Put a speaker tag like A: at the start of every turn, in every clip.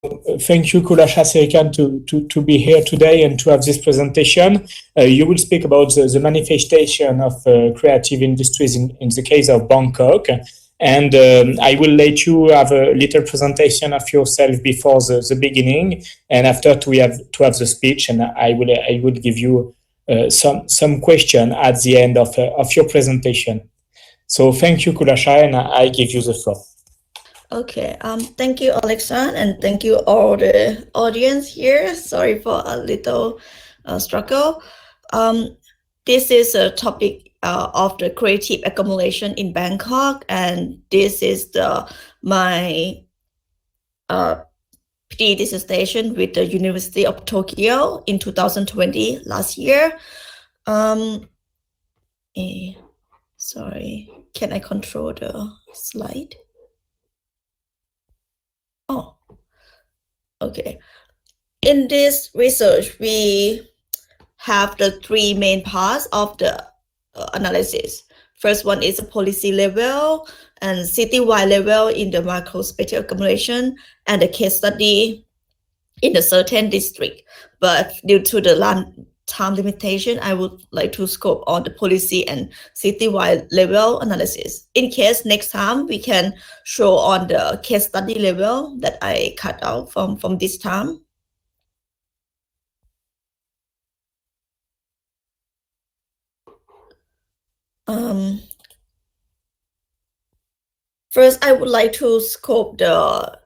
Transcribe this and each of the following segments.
A: thank you, Kulacha, Sirikhan, to be here today and to have this presentation. You will speak about the manifestation of creative industries in the case of Bangkok. And I will let you have a little presentation of yourself before the beginning, and after we have the speech, and I will give you some question at the end of your presentation. So thank you, Kulacha, and I give you the floor.
B: Okay, thank you, Alexandre, and thank you all the audience here. Sorry for a little struggle. This is a topic of the creative accumulation in Bangkok, and this is my PhD dissertation with the University of Tokyo in 2020, last year. Sorry, can I control the slide? Oh, okay. In this research, we have the three main parts of the analysis. First one is a policy level and citywide level in the macro-spatial accumulation, and the case study in a certain district. But due to the time limitation, I would like to scope on the policy and citywide level analysis. In case next time we can show on the case study level that I cut out from this time. First, I would like to scope the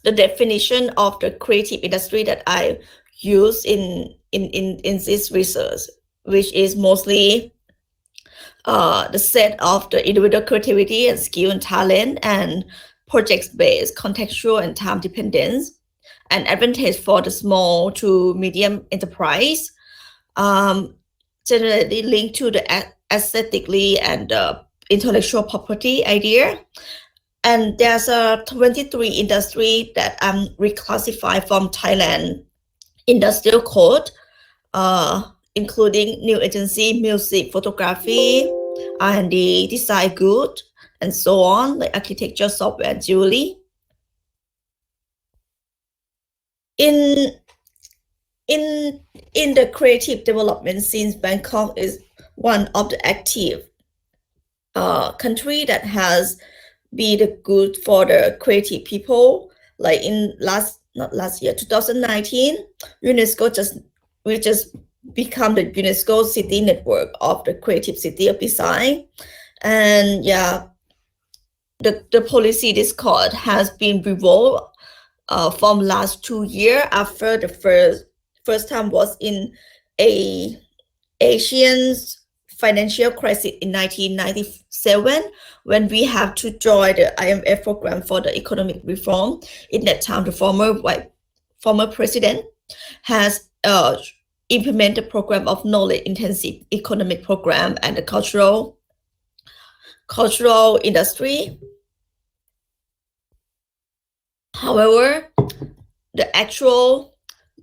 B: definition of the creative industry that I use in this research, which is mostly the set of the individual creativity and skill and talent, and project-based, contextual and time dependence, and advantage for the small to medium enterprise, generally linked to the aesthetically and intellectual property idea. And there's a 23 industry that reclassified from Thailand industrial code, including new agency, music, photography, R&D, design good, and so on, like architecture, software, and jewelry. In the creative development scene, Bangkok is one of the active country that has been good for the creative people. Like in 2019, UNESCO we just become the UNESCO city network of the creative city of design. And yeah, the policy discord has been revolved from last 2 years after the first time was in a Asian financial crisis in 1997, when we have to join the IMF program for the economic reform. In that time, the former president has implemented a program of knowledge-intensive economic program and the cultural industry. However, the actual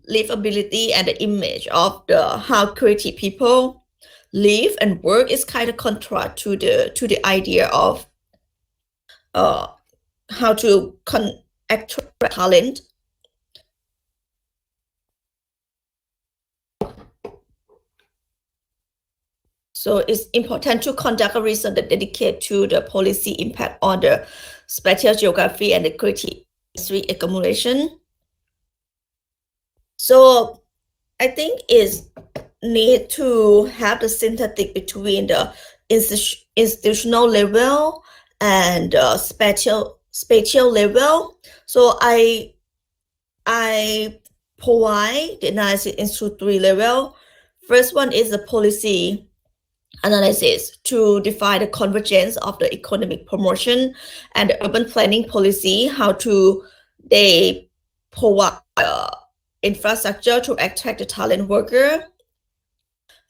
B: livability and the image of how creative people live and work is kind of contrast to the idea of how to attract talent. So it's important to conduct a research that dedicate to the policy impact on the spatial geography and the creative industry accumulation. So I think it's need to have the synthetic between the institutional level and spatial level. So I provide the analysis into 3 levels. First one is the policy analysis to define the convergence of the economic promotion and the urban planning policy, how they provide infrastructure to attract the talent worker.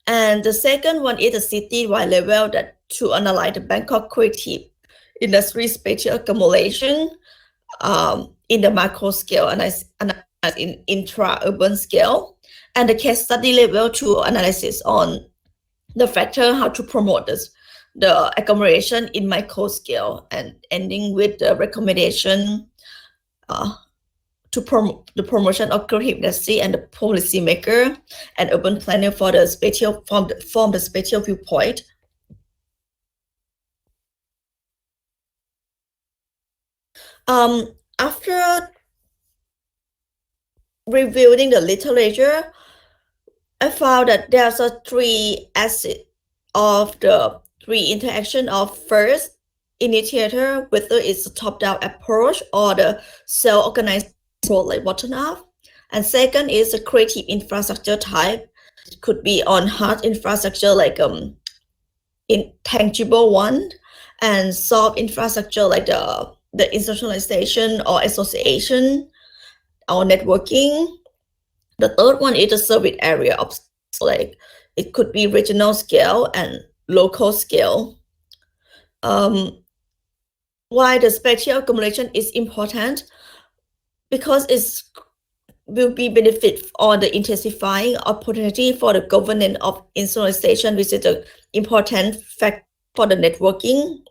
B: And the second one is the city-wide level that to analyze the Bangkok creative industry spatial accumulation in the macro scale and in intra-urban scale, and the case study level to analysis on the factor how to promote the accumulation in micro scale, and ending with the recommendation to promote the promotion of creative industry and the policy maker and urban planner for the spatial from the spatial viewpoint. After reviewing the literature, I found that there's a three aspects of the three interaction of first initiator, whether it's a top-down approach or the self-organized like bottom-up. And second is a creative infrastructure type. It could be on hard infrastructure like intangible one, and soft infrastructure like the institutionalization or association or networking. The third one is the service area of like it could be regional scale and local scale. Why the spatial accumulation is important? Because it will be benefit on the intensifying opportunity for the governance of institutionalization, which is an important factor for the networking,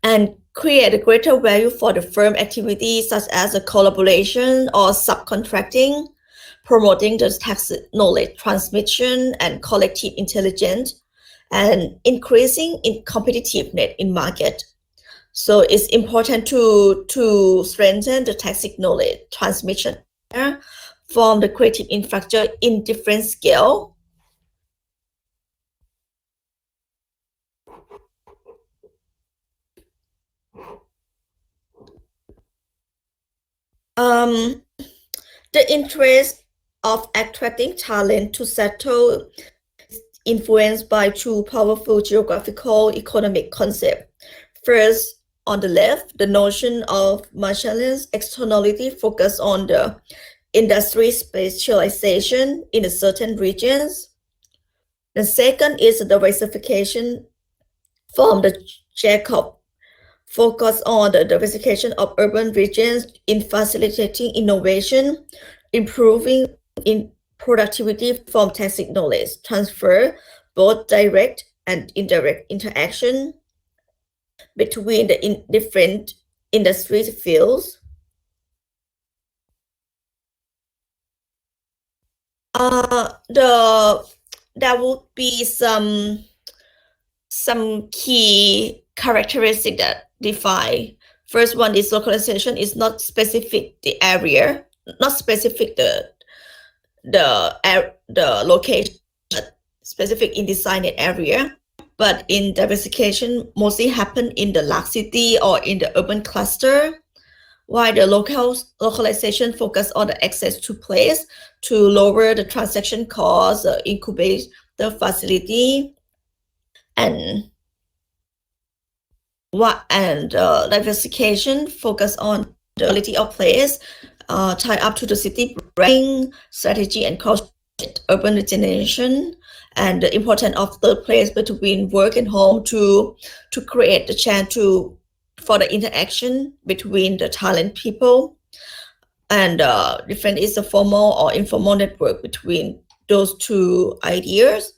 B: and create a greater value for the firm activities such as a collaboration or subcontracting, promoting the tacit knowledge transmission and collective intelligence, and increasing in competitiveness in market. So it's important to strengthen the tacit knowledge transmission from the creative infrastructure in different scale. The interest of attracting talent to settle influenced by two powerful geographical economic concepts. First, on the left, the notion of Machel's externality focus on the industry specialization in a certain regions. The second is the diversification from the Jacob focus on the diversification of urban regions in facilitating innovation, improving in productivity from tacit knowledge transfer, both direct and indirect interaction between the different industry fields. There would be some key characteristic that define. First one is localization is not specific the area, not specific the location, but specific in designated area. But in diversification mostly happen in the large city or in the urban cluster, while the localization focus on the access to place to lower the transaction cost, incubate the facility, and diversification focus on the quality of place, tie up to the city branding strategy and culture, urban regeneration, and the importance of third place between work and home to create the chance for the interaction between the talent people, and different is the formal or informal network between those two ideas.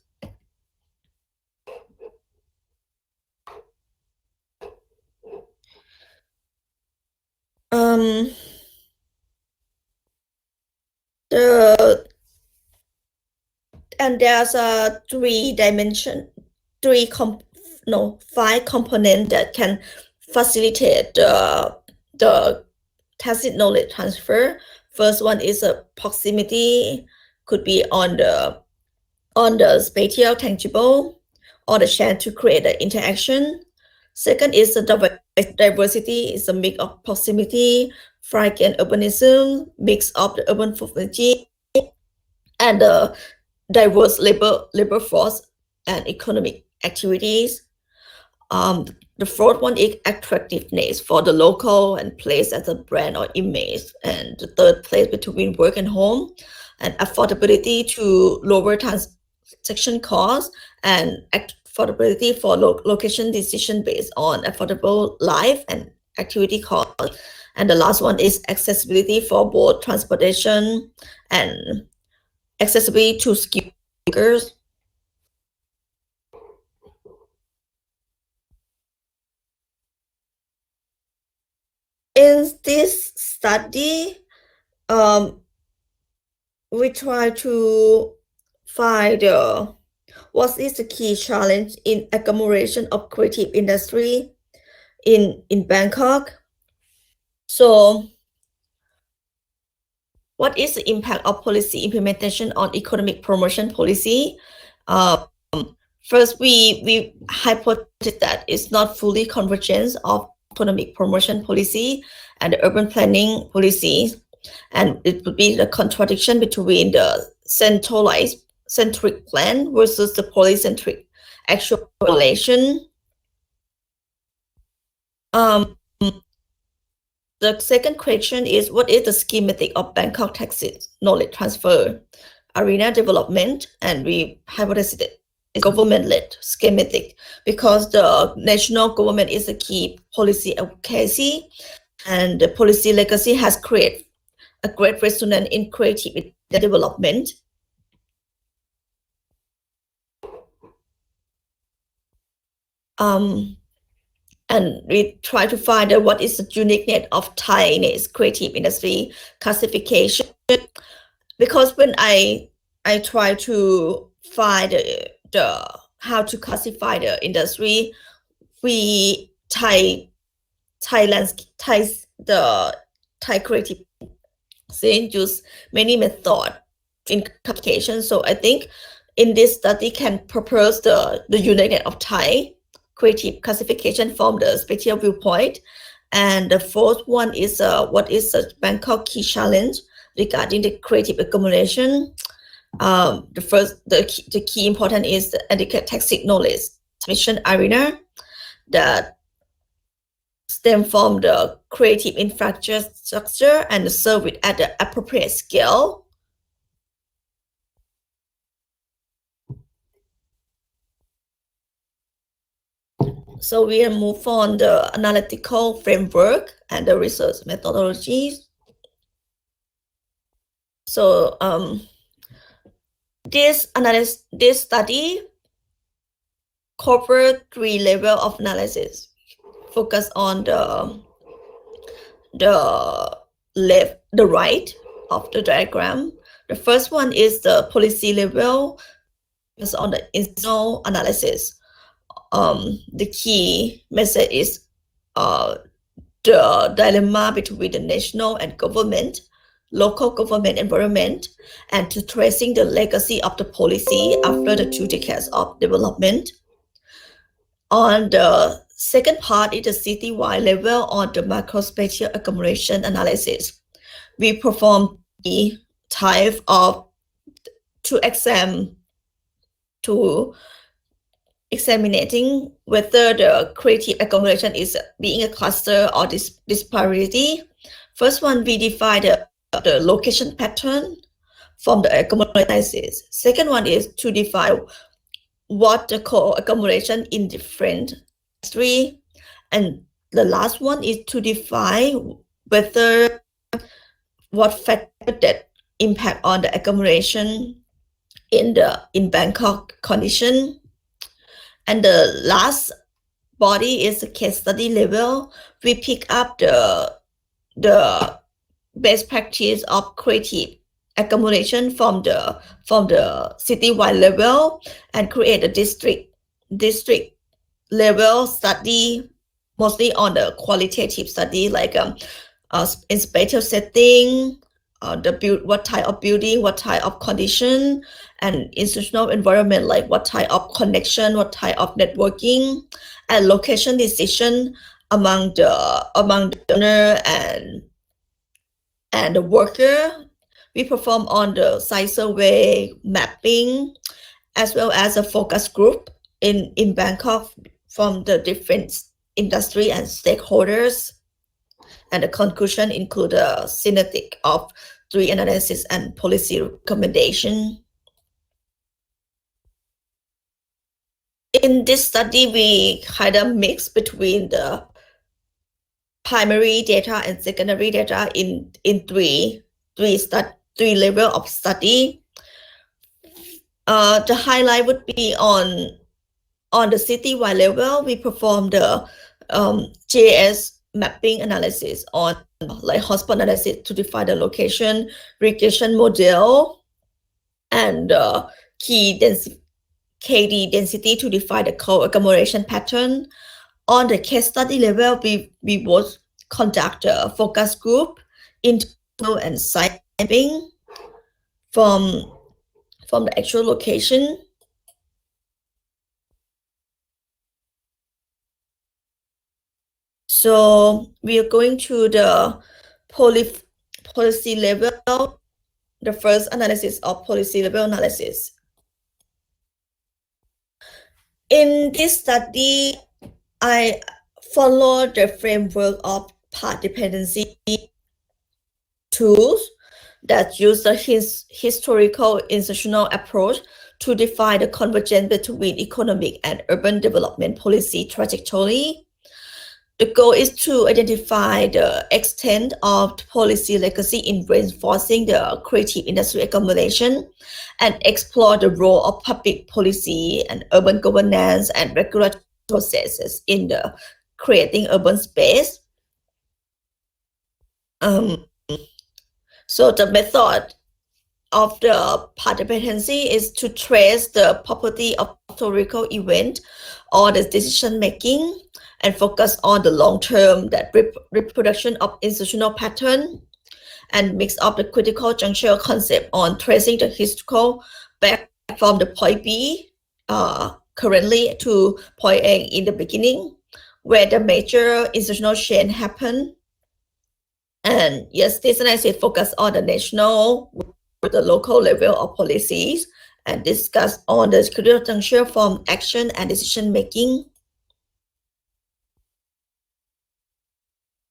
B: And there's a 5 component that can facilitate the tacit knowledge transfer. First one is a proximity, could be on the spatial tangible or the chance to create the interaction. Second is the diversity, is a mix of proximity, fragment urbanism, mix of the urban mobility, and the diverse labor force and economic activities. The fourth one is attractiveness for the local and place as a brand or image. And the third place between work and home, and affordability to lower transaction costs, and affordability for location decision based on affordable life and activity costs. And the last one is accessibility for both transportation and accessibility to skilled workers. In this study, we try to find what is the key challenge in agglomeration of creative industry in Bangkok. So what is the impact of policy implementation on economic promotion policy? First, we hypothesize that it's not fully convergence of economic promotion policy and the urban planning policy, and it would be the contradiction between the centralized centric plan versus the polycentric actualization. The second question is, what is the schematic of Bangkok taxi knowledge transfer arena development? And we hypothesize it is government-led schematic because the national government is a key policy advocacy, and the policy legacy has created a great resonance in creative development. And we try to find out what is the uniqueness of Thai's creative industry classification. Because when I try to find the how to classify the industry, the Thai creative scene use many methods in classification. So I think in this study can propose the uniqueness of Thai creative classification from the spatial viewpoint. And the fourth one is what is the Bangkok key challenge regarding the creative accumulation. The key important is the adequate tacit knowledge transmission arena that stem from the creative infrastructure and serve it at the appropriate scale. So we move on the analytical framework and the research methodologies. So this study covered 3 levels of analysis, focus on the right of the diagram. The first one is the policy level, focus on the institutional analysis. The key message is the dilemma between the national and local government environment, and to tracing the legacy of the policy after the 2 decades of development. On the second part is the city-wide level on the macro-spatial agglomeration analysis. We perform the type of examining whether the creative agglomeration is being a cluster or disparity. First one, we define the location pattern from the agglomeration. Second one is to define what the co-agglomeration in different industry. And the last one is to define whether what factor that impact on the agglomeration in Bangkok condition. And the last body is the case study level. We pick up the best practice of creative agglomeration from the city-wide level and create a district level study, mostly on the qualitative study, like in spatial setting, what type of building, what type of condition, and institutional environment, like what type of connection, what type of networking, and location decision among the owner and the worker. We perform on the site survey mapping, as well as a focus group in Bangkok from the different industry and stakeholders. And the conclusion include a synergy of 3 analysis and policy recommendation. In this study, we kind of mix between the primary data and secondary data in three levels of study. The highlight would be on the city-wide level. We perform the GIS mapping analysis on like hotspot analysis to define the location, regression model, and KD density to define the co-agglomeration pattern. On the case study level, we both conduct a focus group, internal and site mapping from the actual location. So we are going to the policy level, the first analysis of policy level analysis. In this study, I follow the framework of path dependency tools that use the historical institutional approach to define the convergence between economic and urban development policy trajectory. The goal is to identify the extent of the policy legacy in reinforcing the creative industry accumulation and explore the role of public policy and urban governance and regulatory processes in the creating urban space. So the method of the path dependency is to trace the property of historical event or the decision making and focus on the long-term that reproduction of institutional pattern and mix up the critical juncture concept on tracing the historical back from the point B currently to point A in the beginning, where the major institutional change happen. And yes, this analysis focus on the national with the local level of policies and discuss on the critical juncture from action and decision making.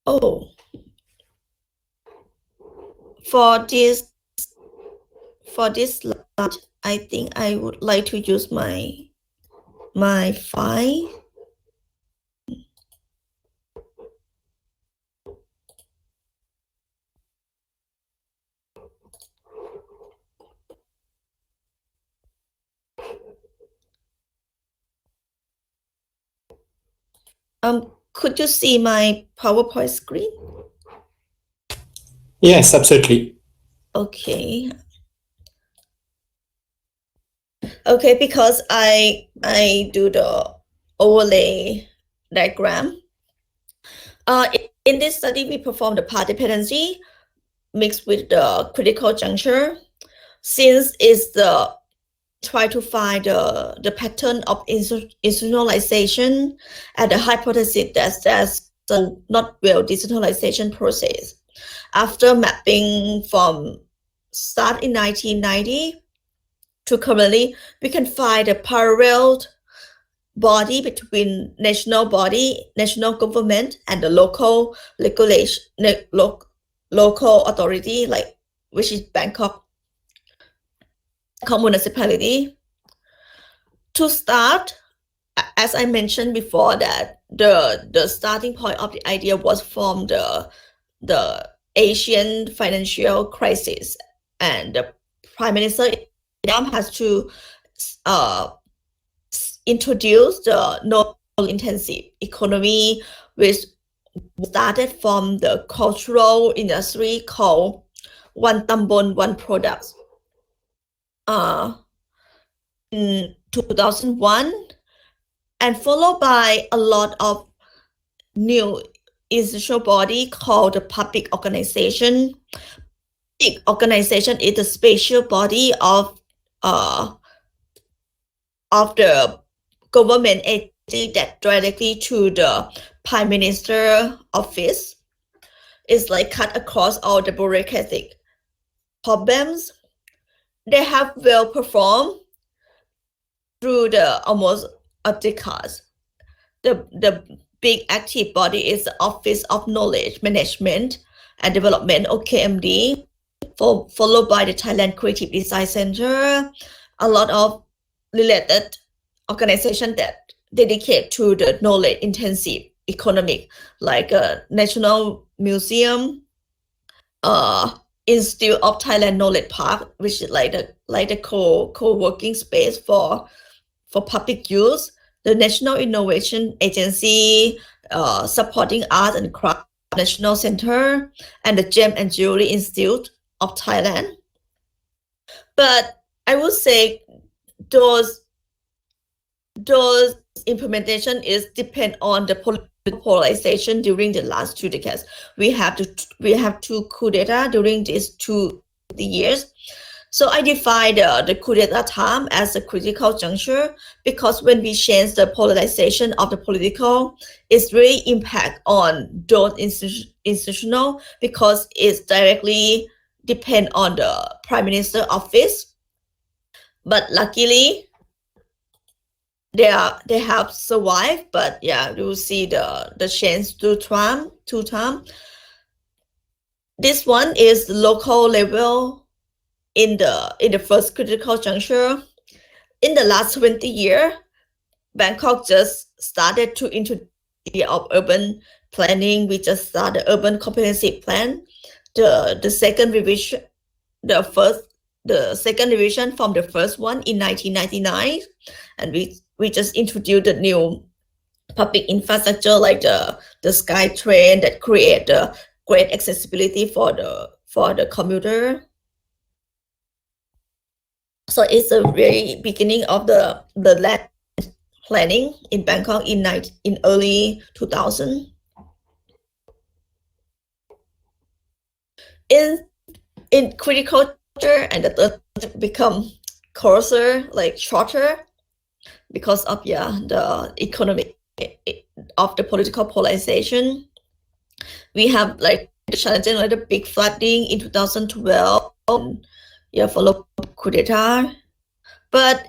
B: Oh, for this slide, I think I would like to use my file. Could you see my PowerPoint screen?
A: Yes, absolutely.
B: Okay. Okay, because I do the overlay diagram. In this study, we perform the path dependency mixed with the critical juncture. Since it's the try to find the pattern of institutionalization and the hypothesis that there's a not well decentralization process. After mapping from start in 1990 to currently, we can find a parallel body between national government and the local regulation, local authority, like which is Bangkok municipality. To start, as I mentioned before, that the starting point of the idea was from the Asian financial crisis, and the Prime Minister has to introduce the no-intensive economy, which started from the cultural industry called One Tambon, One Product. In 2001, and followed by a lot of new institutional body called the public organization. Public organization is the spatial body of the government agency that directly to the Prime Minister office. It's like cut across all the bureaucratic problems. They have well performed through the almost decades. The big active body is the Office of Knowledge Management and Development, OKMD, followed by the Thailand Creative Design Center, a lot of related organizations that dedicate to the knowledge intensive economic, like a National Museum, Institute of Thailand Knowledge Park, which is like the co-working space for public use, the National Innovation Agency, supporting Art and Craft National Center and the Gem and Jewelry Institute of Thailand. But I would say those implementation is depend on the polarization during the last 2 decades. We have two coup d'etat during these 2 years. So I define the coup d'etat time as a critical juncture, because when we change the polarization of the political, it's really impact on those institutional, because it's directly depend on the Prime Minister office. But luckily, they have survived. But yeah, you will see the change to Trump 2 times. This one is local level in the first critical juncture. In the last 20 years, Bangkok just started to introduce the idea of urban planning. We just started the urban comprehensive plan. The second revision, the second revision from the first one in 1999, and we just introduced the new public infrastructure like the SkyTrain that create the great accessibility for the commuter. So it's the very beginning of the land planning in Bangkok in early 2000. In critical juncture, and the third become coarser, like shorter, because of the economic of the political polarization. We have like the challenging like the big flooding in 2012, followed coup d'etat. But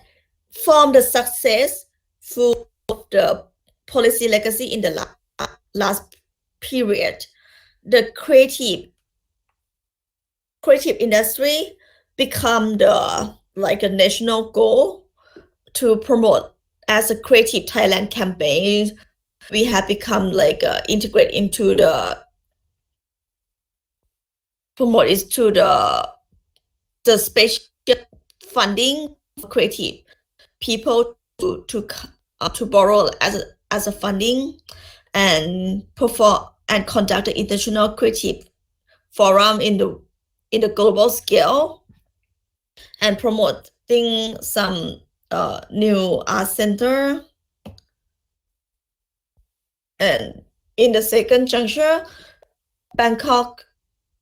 B: from the success through the policy legacy in the last period, the creative industry become the like a national goal to promote as a Creative Thailand campaign. We have become like integrate into the promote is to the special funding for creative people to borrow as a funding, and perform and conduct the international creative forum in the global scale, and promoting some new art center. And in the second juncture, Bangkok,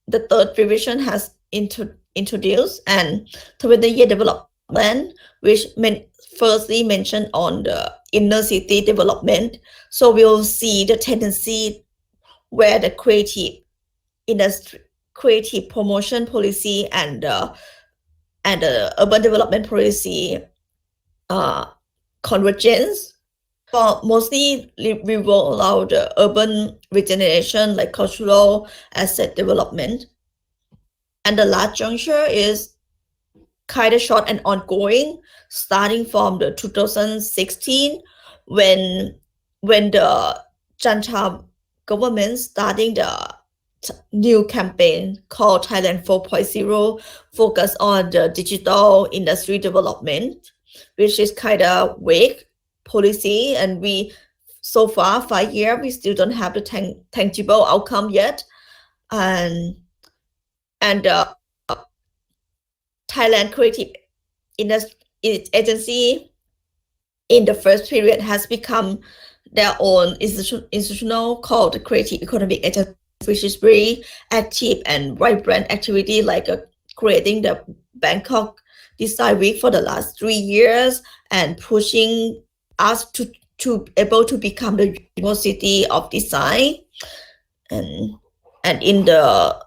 B: the third revision has introduced and 20-year development plan, which firstly mentioned on the inner city development. So we'll see the tendency where the creative industry, creative promotion policy and the urban development policy convergence. For mostly we roll out the urban regeneration, like cultural asset development. And the last juncture is kind of short and ongoing, starting from the 2016, when the Janata government starting the new campaign called Thailand 4.0, focus on the digital industry development, which is kind of vague policy, and we so far 5 years we still don't have the tangible outcome yet. And Thailand Creative Industry Agency in the first period has become their own institutional called the Creative Economic Agency, which is very active and vibrant activity, like creating the Bangkok Design Week for the last 3 years and pushing us to able to become the university of design. And in the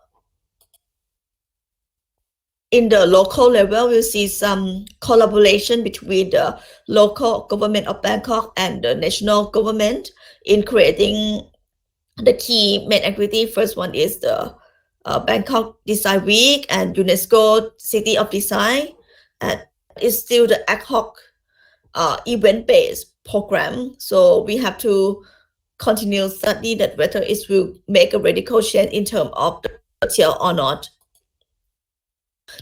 B: local level, we'll see some collaboration between the local government of Bangkok and the national government in creating the key main activity. First one is the Bangkok Design Week and UNESCO City of Design, and it's still the ad hoc event-based program. So we have to continue study that whether it will make a radical change in terms of the material or not.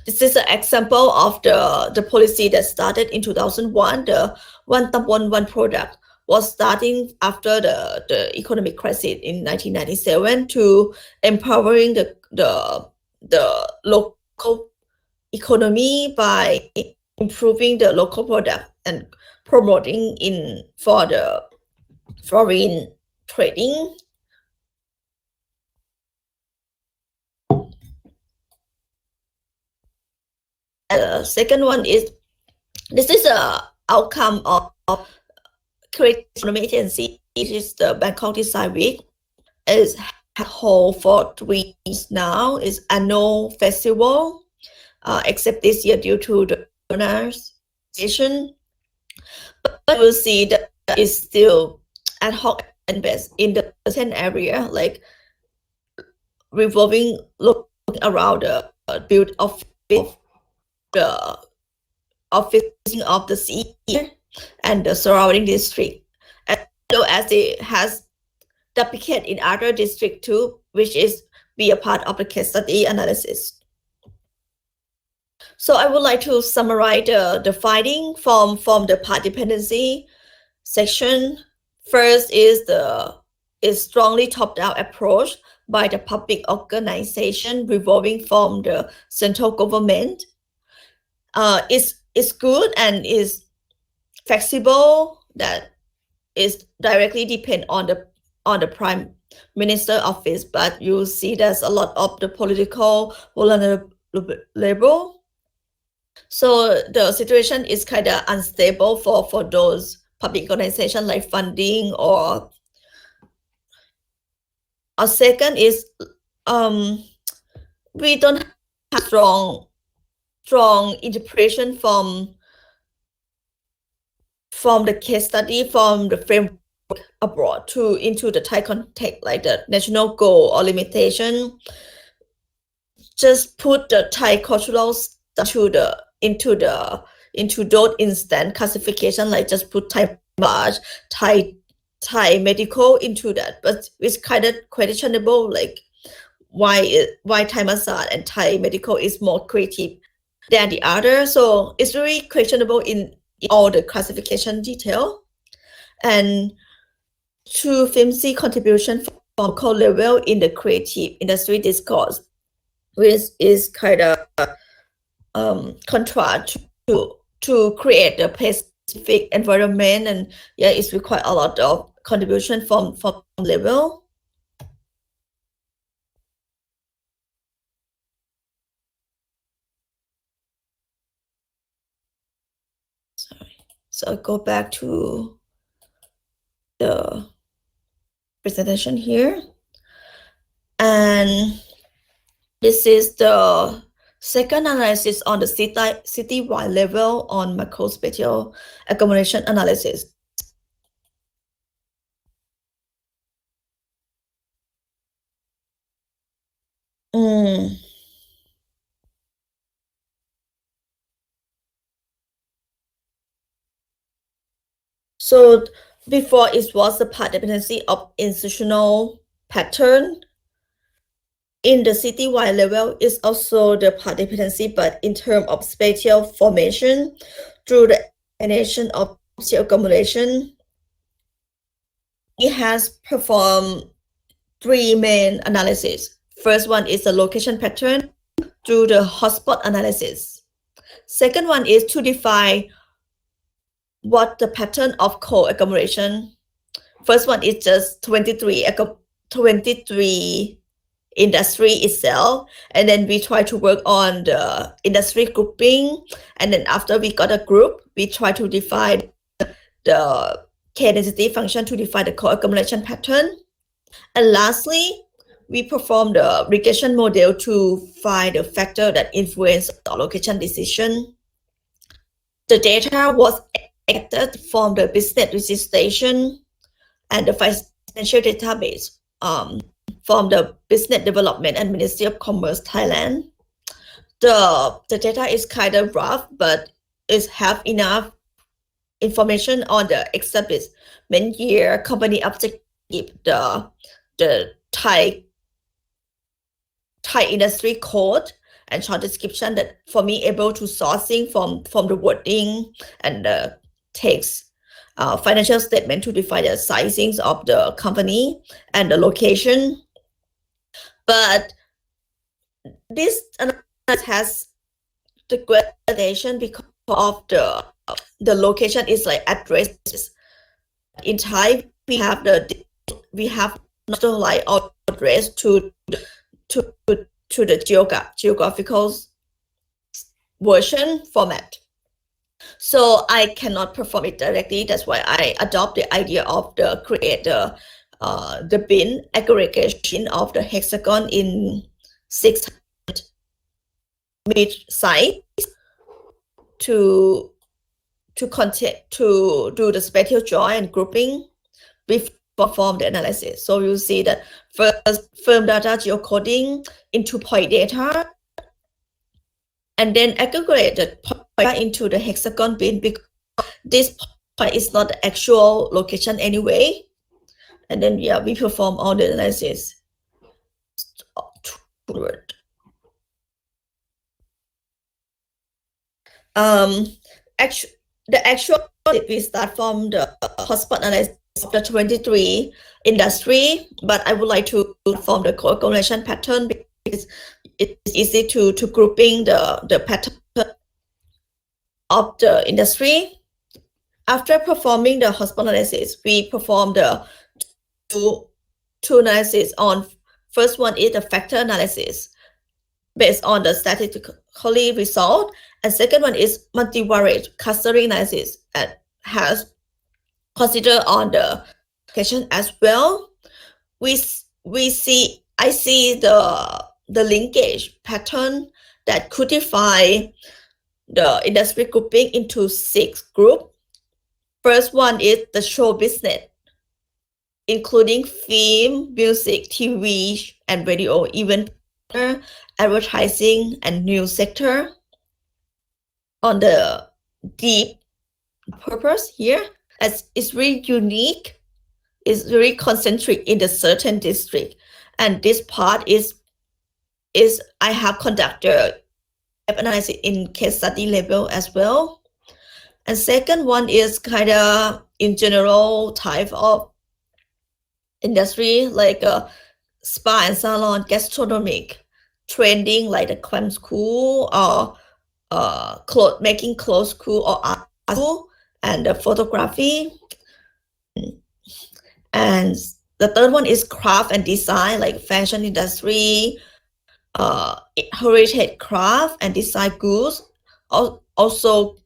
B: This is an example of the policy that started in 2001, the one tambon, one product, was starting after the economic crisis in 1997 to empowering the local economy by improving the local product and promoting for the foreign trading. The second one is, this is a outcome of Creative Economy Agency. It is the Bangkok Design Week. It's held for 3 years now. It's annual festival, except this year due to the organization. But you will see that it's still ad hoc and best in the 10 area, like revolving, looking around the build of the office of the city and the surrounding district, as well as it has duplicate in other district too, which is be a part of the case study analysis. So I would like to summarize the finding from the part dependency section. First is strongly top-down approach by the public organization revolving from the central government. Is good and is flexible, that is directly depend on the prime minister office, but you see there's a lot of the political vulnerable. So the situation is kind of unstable for those public organizations like funding or a second is we don't have strong interpretation from the case study, from the framework abroad into the Thai context, like the national goal or limitation. Just put the Thai cultural into those instant classification, like just put Thai massage, Thai medical into that, but it's kind of questionable, like why Thai massage and Thai medical is more creative than the other. So it's very questionable in all the classification detail. And to FIMC contribution from local level in the creative industry discourse, which is kind of contrast to create a specific environment, and yeah, it's required a lot of contribution from level. So I'll go back to the presentation here. And this is the second analysis on the city-wide level on macro-spatial agglomeration analysis. So before it was the part dependency of institutional pattern. In the city-wide level is also the part dependency, but in terms of spatial formation through the explanation of spatial accumulation. It has performed 3 main analyses. First one is the location pattern through the hotspot analysis. Second one is to define what the pattern of co-agglomeration. First one is just 23 industry itself, and then we try to work on the industry grouping, and then after we got a group, we try to define the k-density function to define the co-agglomeration pattern. And lastly, we perform the regression model to find the factor that influence the allocation decision. The data was extracted from the business registration and the financial database from the Business Development and Ministry of Commerce, Thailand. The data is kind of rough, but it have enough information on the establishment year, company objective, the Thai industry code, and short description that for me able to sourcing from the wording and the text. financial statement to define the sizings of the company and the location. But this analysis has the gradation because of the location is like addresses. In Thai, we have not like address to the geographical version format. So I cannot perform it directly. That's why I adopt the idea of the create the bin aggregation of the hexagon in 600 size to do the spatial join and grouping before perform the analysis. So you see that first firm data geocoding into point data, and then aggregate the point data into the hexagon bin because this point is not the actual location anyway. And then we perform all the analysis. The actual we start from the hotspot analysis of the 23 industry, but I would like to form the coagulation pattern because it's easy to grouping the pattern of the industry. After performing the hotspot analysis, we perform the two analysis on. First one is the factor analysis based on the statistically result, and second one is multivariate clustering analysis and has consider on the question as well. I see the linkage pattern that codify the industry grouping into 6 groups. First one is the show business, including film, music, TV, and radio, event, advertising, and news sector. On the deep purpose here, as it's really unique, it's very concentric in the certain district, and this part is I have conducted analysis in case study level as well. And second one is kind of in general type of industry like spa and salon, gastronomic, trending like the cram school or making clothes school or art school, and the photography. And the third one is craft and design like fashion industry, heritage craft and design goods, also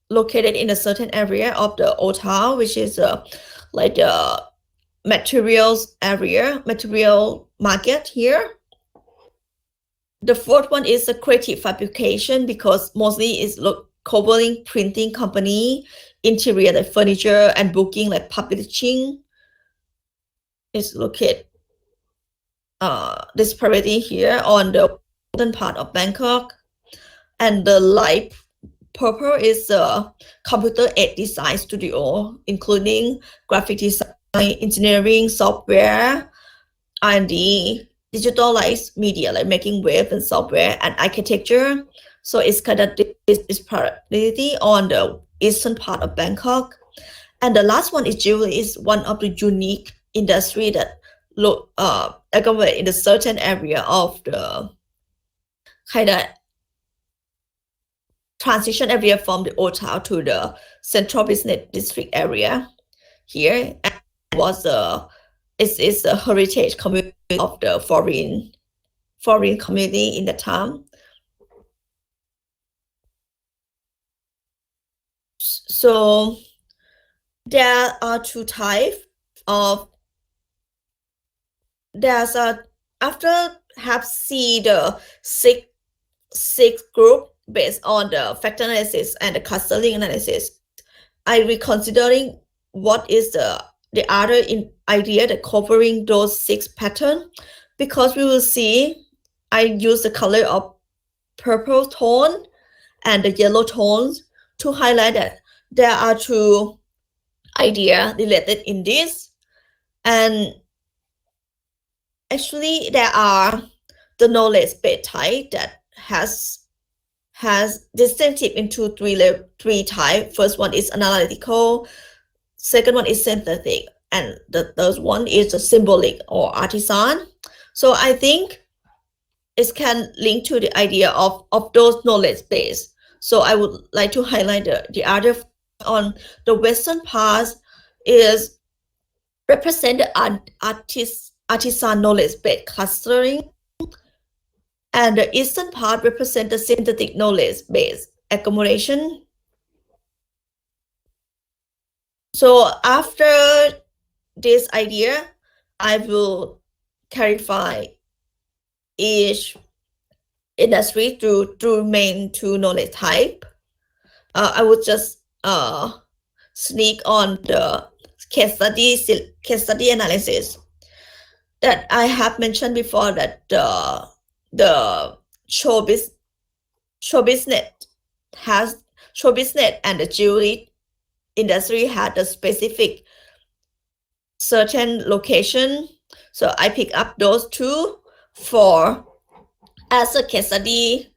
B: located in a certain area of the old town, which is like the materials area, material market here. The fourth one is a creative fabrication because mostly is covering printing company, interior like furniture, and booking like publishing is located this property here on the northern part of Bangkok. And the light purple is a computer-aided design studio, including graphic design, engineering, software, R&D, digitalized media like making web and software, and architecture. So it's kind of this priority on the eastern part of Bangkok. And the last one is jewelry, is one of the unique industry that aggregate in a certain area of the kind of transition area from the old town to the central business district area here. And it's a heritage community of the foreign community in the town. So there are 2 types of. There's after have see the six group based on the factor analysis and the clustering analysis, I reconsidering what is the other idea that covering those 6 patterns, because we will see I use the color of purple tone and the yellow tones to highlight that there are 2 ideas related in this. And actually there are the knowledge base type that has has distinctive into three types. First one is analytical, second one is synthetic, and the third one is a symbolic or artisan. So I think it can link to the idea of those knowledge base. So I would like to highlight the other on the western part is represent the artisan knowledge base clustering, and the eastern part represent the synthetic knowledge base agglomeration. So after this idea, I will clarify each industry through main two knowledge type. I would just sneak on the case study analysis that I have mentioned before, that the show business and the jewelry industry had a specific certain location. So I pick up those two for as a case study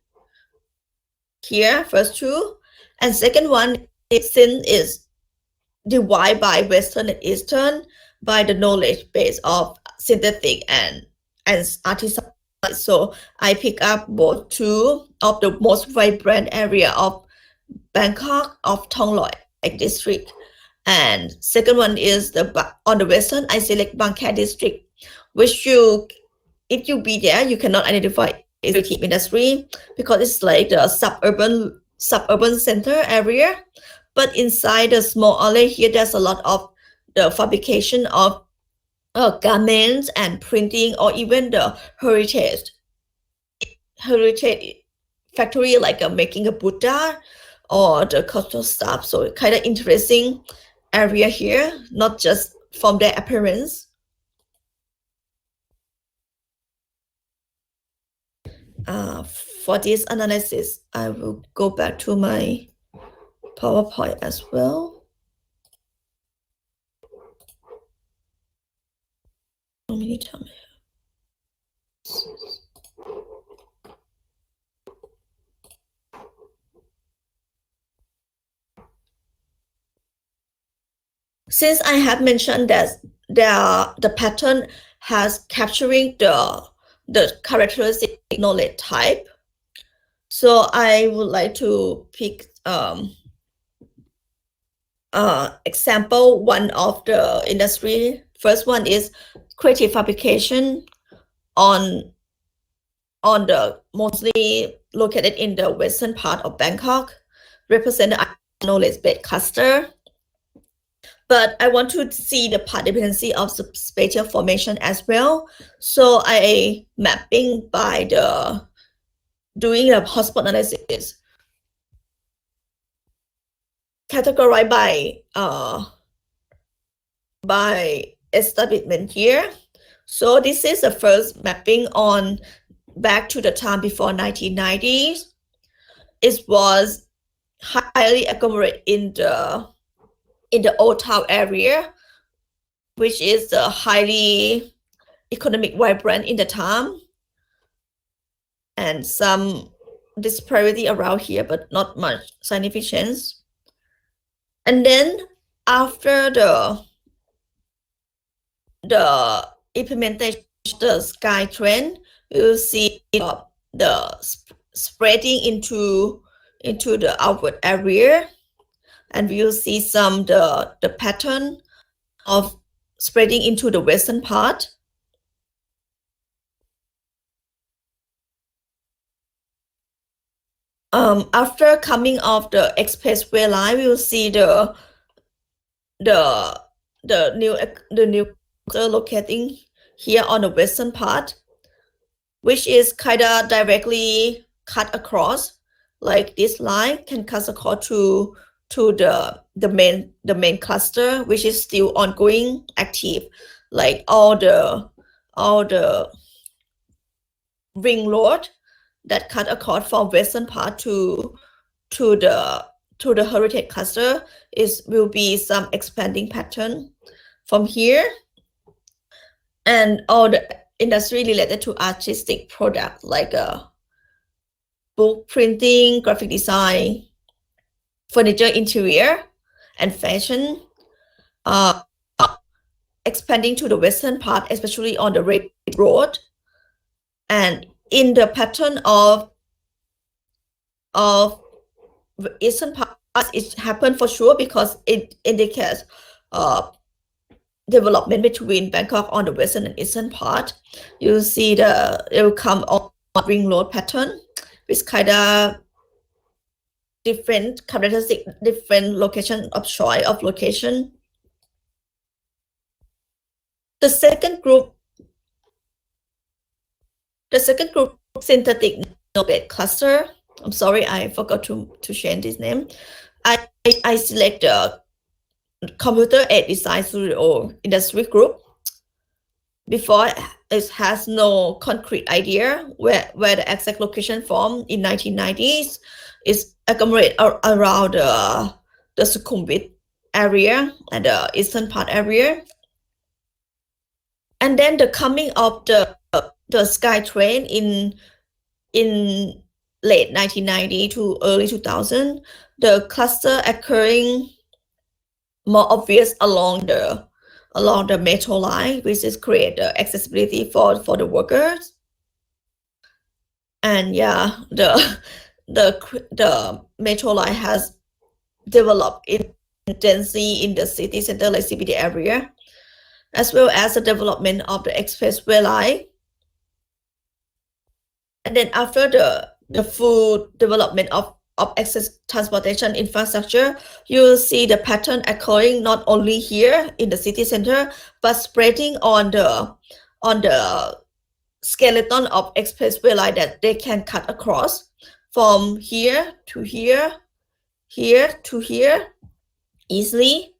B: here, first two. And second one is since is divided by Western and Eastern by the knowledge base of synthetic and artisan. So I pick up both two of the most vibrant area of Bangkok, of Thong Loi district. And second one is on the Western, I select Bangkok district, which if you be there, you cannot identify creative industry because it's like the suburban center area. But inside the small alley here, there's a lot of the fabrication of garments and printing, or even the heritage factory, like making a Buddha or the cultural stuff. So kind of interesting area here, not just from their appearance. For this analysis, I will go back to my PowerPoint as well. How many times? Since I have mentioned that the pattern has capturing the characteristic knowledge type, so I would like to pick example one of the industry. First one is creative fabrication on the mostly located in the western part of Bangkok, represent the knowledge base cluster. But I want to see the part dependency of the spatial formation as well. So I mapping by doing a hotspot analysis, categorized by establishment here. So this is the first mapping on back to the time before 1990s. It was highly agglomerated in the old town area, which is highly economic vibrant in the time, and some disparity around here, but not much significance. And then after the implementation of the sky trend, we will see the spreading into the outward area, and we will see some the pattern of spreading into the western part. After coming off the expressway line, we will see the new locating here on the western part, which is kind of directly cut across, like this line can cut across to the main cluster, which is still ongoing, active, like all the ring road that cut across from western part to the heritage cluster will be some expanding pattern from here, and all the industry related to artistic product like book printing, graphic design, furniture interior, and fashion, expanding to the western part, especially on the Red Road. And in the pattern of eastern part, it happened for sure because it indicates development between Bangkok on the western and eastern part. You see it will come on ring road pattern with kind of different characteristic, different location of choice of location. The second group, synthetic node cluster. I'm sorry, I forgot to change this name. I select the computer aided design studio industry group. Before, it has no concrete idea where the exact location formed in 1990s is accumulated around the Sukhumvit area and the eastern part area. And then the coming of the SkyTrain in late 1990 to early 2000, the cluster occurring more obvious along the metro line, which is create the accessibility for the workers. And yeah, the metro line has developed intensely in the city center, like CBD area, as well as the development of the expressway line. And then after the full development of access transportation infrastructure, you see the pattern occurring not only here in the city center, but spreading on the skeleton of expressway line that they can cut across from here to here, here to here easily.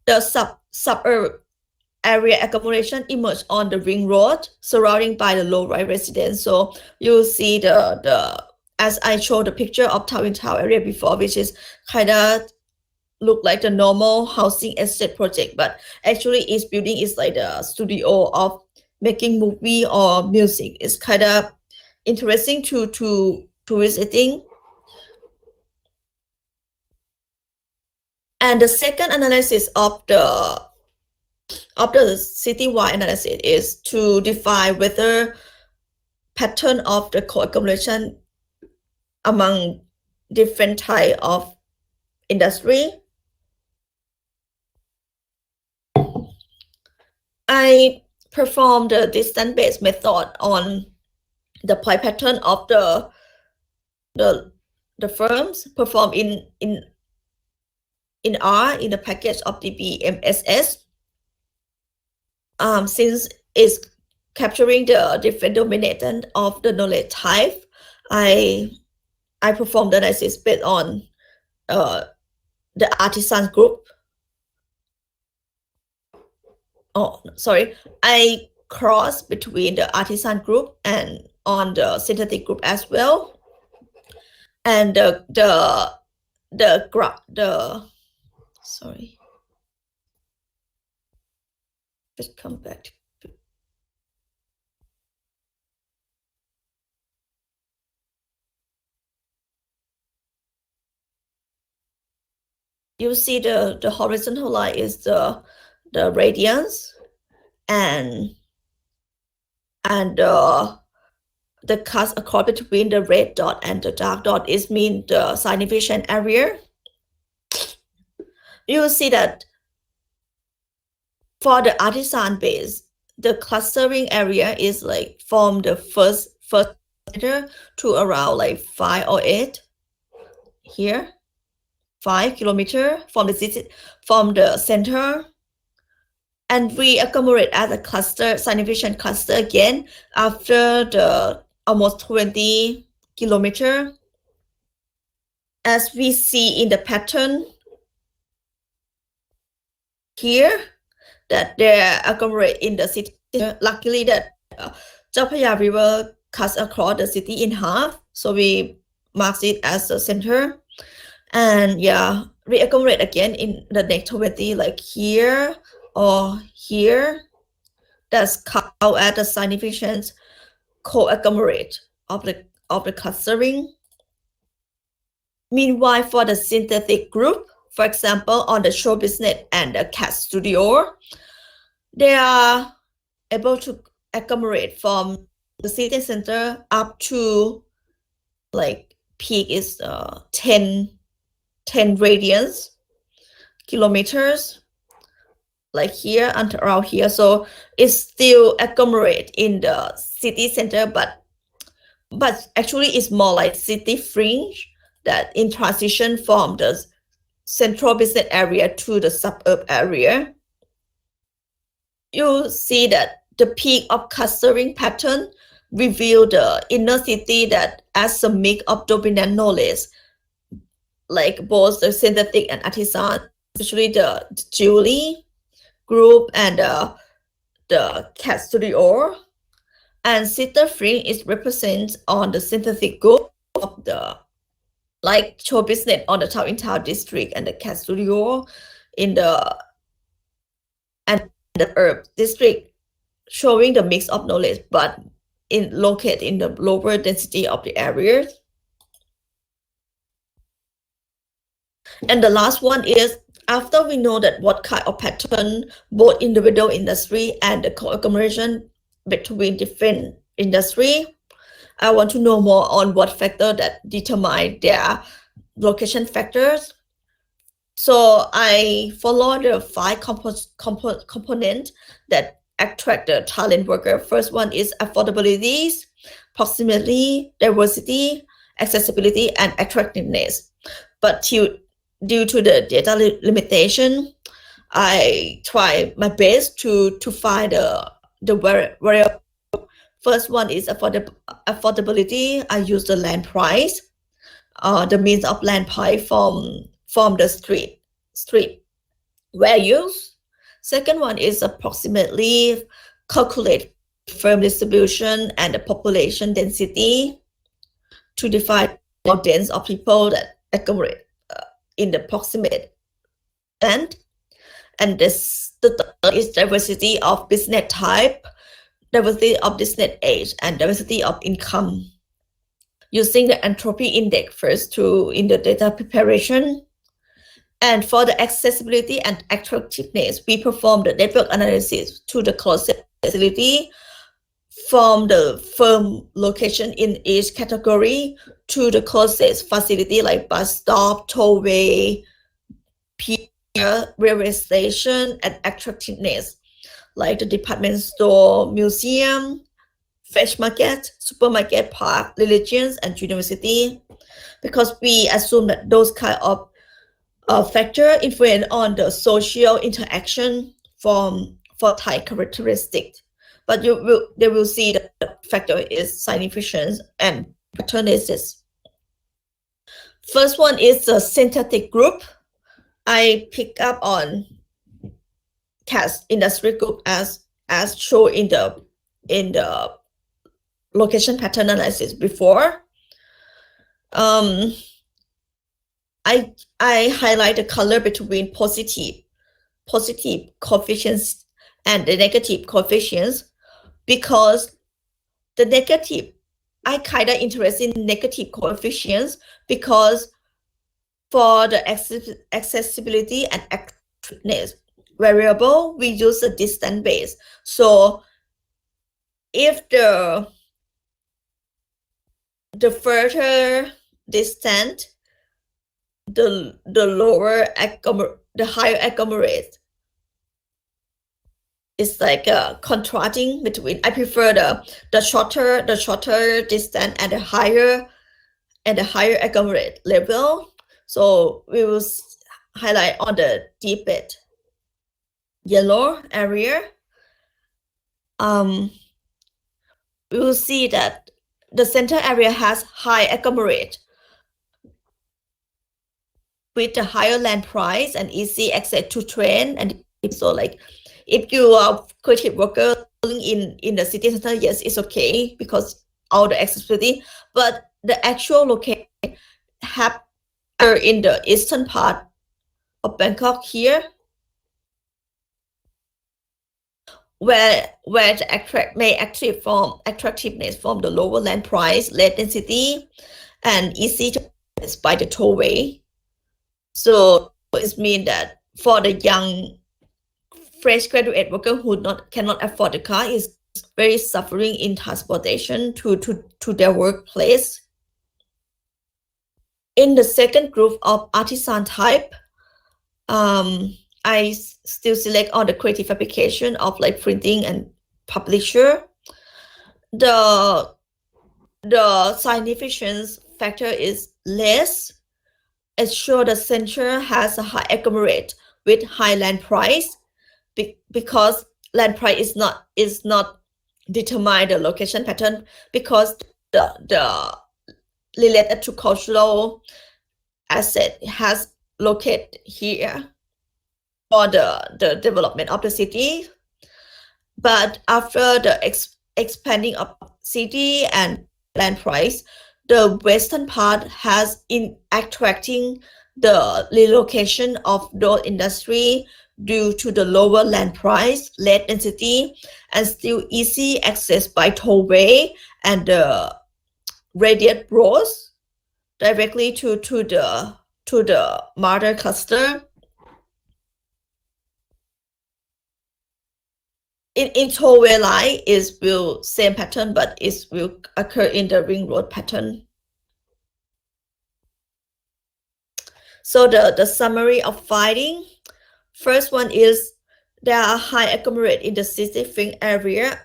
B: The suburb area agglomeration emerged on the ring road, surrounding by the low-rise residence. So you see the as I showed the picture of Town area before, which is kind of look like the normal housing estate project, but actually its building is like the studio of making movie or music. It's kind of interesting to visiting. And the second analysis of the citywide analysis is to define whether pattern of the co-accumulation among different type of industry. I performed the distance-based method on the point pattern of the firms performed in R in the package of the BMSS. Since it's capturing the different dominant of the knowledge type, I performed the analysis based on the artisan group. Oh, sorry, I cross between the artisan group and on the synthetic group as well. And sorry, just come back. You see the horizontal line is the radiance, and the cast across between the red dot and the dark dot is mean the significant area. You see that for the artisan base, the clustering area is like from the first meter to around like 5 or 8 here. 5 kilometers from the city, from the center, and we accumulate as a cluster, significant cluster again after the almost 20 kilometers. As we see in the pattern here, that they accumulate in the city. Luckily, that Chao Phraya River cuts across the city in half, so we mark it as the center. And yeah, reaccumulate again in the next 20, like here or here. That's how at the significant co-accumulate of of the clustering. Meanwhile, for the synthetic group, for example, on the show business and the cat studio, they are able to agglomerate from the city center up to like peak is 10 radians kilometers, like here and around here. So it's still agglomerate in the city center, but actually it's more like city fringe that in transition from the central business area to the suburb area. You see that the peak of clustering pattern reveal the inner city that as a mix of dominant knowledge, like both the synthetic and artisan, especially the Julie group and the cat studio. And sitter fringe is represented on the synthetic group of the like show business on the town in town district and the cat studio in the urb district, showing the mix of knowledge but located in the lower density of the areas. And the last one is, after we know that what kind of pattern both individual industry and the co-agglomeration between different industry, I want to know more on what factor that determine their location factors. So I follow the 5 components that attract the talent worker. First one is affordability, proximity, diversity, accessibility, and attractiveness. But due to the data limitation, I try my best to find the variable. First one is affordability. I use the land price, the means of land price from the street values. Second one is approximately calculate firm distribution and the population density to define the dense of people that agglomerate in the proximate land. And the third is diversity of business type, diversity of business age, and diversity of income. Using the entropy index first in the data preparation. And for the accessibility and attractiveness, we perform the network analysis to the closest facility from the firm location in each category to the closest facility like bus stop, tollway, pier, railway station, and attractiveness like the department store, museum, fresh market, supermarket, park, religions, and university, because we assume that those kind of factor influence on the social interaction for Thai characteristics. But they will see that the factor is significant and patternistic. First one is the synthetic group. I pick up on CAS industry group as shown in the location pattern analysis before. I highlight the color between positive coefficients and the negative coefficients, because the negative, I kind of interested in negative coefficients because for the accessibility and attractiveness variable, we use a distance base. So if the further distant, the lower the higher agglomerate. It's like contrasting between. I prefer the shorter distance and the higher agglomerate level. So we will highlight on the deepest yellow area. We will see that the center area has high agglomerate with the higher land price and easy access to train. And so like if you are creative worker in the city center, yes, it's okay because all the accessibility, but the actual location have in the eastern part of Bangkok here. the attractiveness from the lower land price, low density, and easy to access by the tollway. So it means that for the young fresh graduate worker who cannot afford the car is very suffering in transportation to their workplace. In the second group of artisan type, I still select on the creative application of like printing and publisher. The significance factor is less. It shows the center has a high agglomerate with high land price because land price is not determine the location pattern, because the related to cultural asset has located here for the development of the city. But after the expanding of city and land price, the western part has in attracting the relocation of those industry due to the lower land price, less density, and still easy access by tollway and the radial roads directly to the mother cluster. In tollway line is will same pattern, but it will occur in the ring road pattern. So the summary of finding, first one is there are high agglomerate in the city area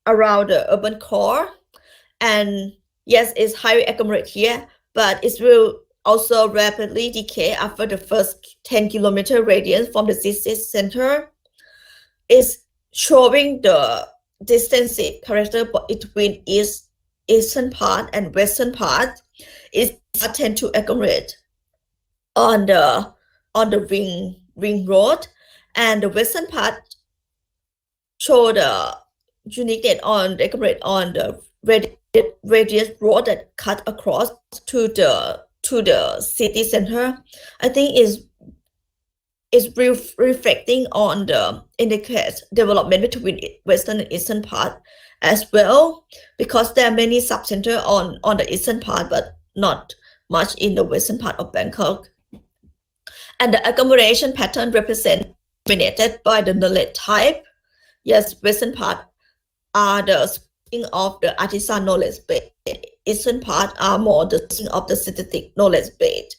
B: around the urban core, and yes, it's highly agglomerate here, but it will also rapidly decay after the first 10-kilometer radius from the city center. Is showing the distinctive character between eastern part and western part. It tend to agglomerate on the ring road, and the western part show the uniqueness on the agglomerate on the radius road that cut across to the city center. I think is reflecting on the indicate development between western and eastern part as well, because there are many subcenter on the eastern part, but not much in the western part of Bangkok. And the agglomeration pattern dominated by the knowledge type. Yes, western part are the speaking of the artisan knowledge base. Eastern part are more the speaking of the synthetic knowledge base.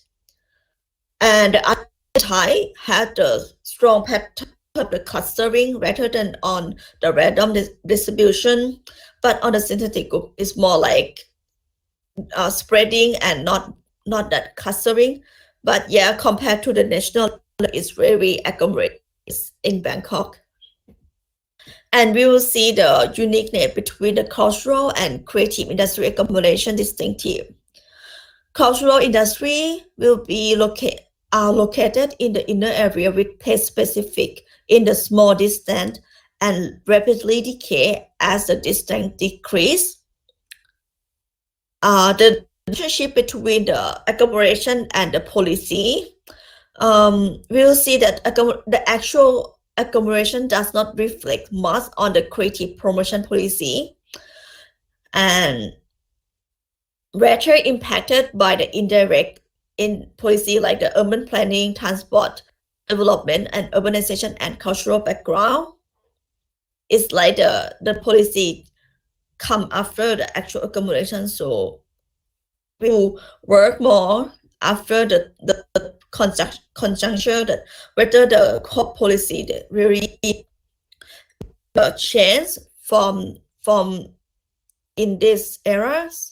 B: And the Thai had the strong pattern of the clustering rather than on the random distribution, but on the synthetic group is more like spreading and not that clustering. But yeah, compared to the national, it's very agglomerated in Bangkok. And we will see the uniqueness between the cultural and creative industry agglomeration distinctive. Cultural industry will be located in the inner area with place specific in the small distance and rapidly decay as the distance decrease. The relationship between the agglomeration and the policy, we'll see that the actual agglomeration does not reflect much on the creative promotion policy, and rather impacted by the indirect in policy like the urban planning, transport, development, and urbanization and cultural background. It's like the policy come after the actual accumulation, so we will work more after the conjuncture that whether the core policy that really change from in these eras.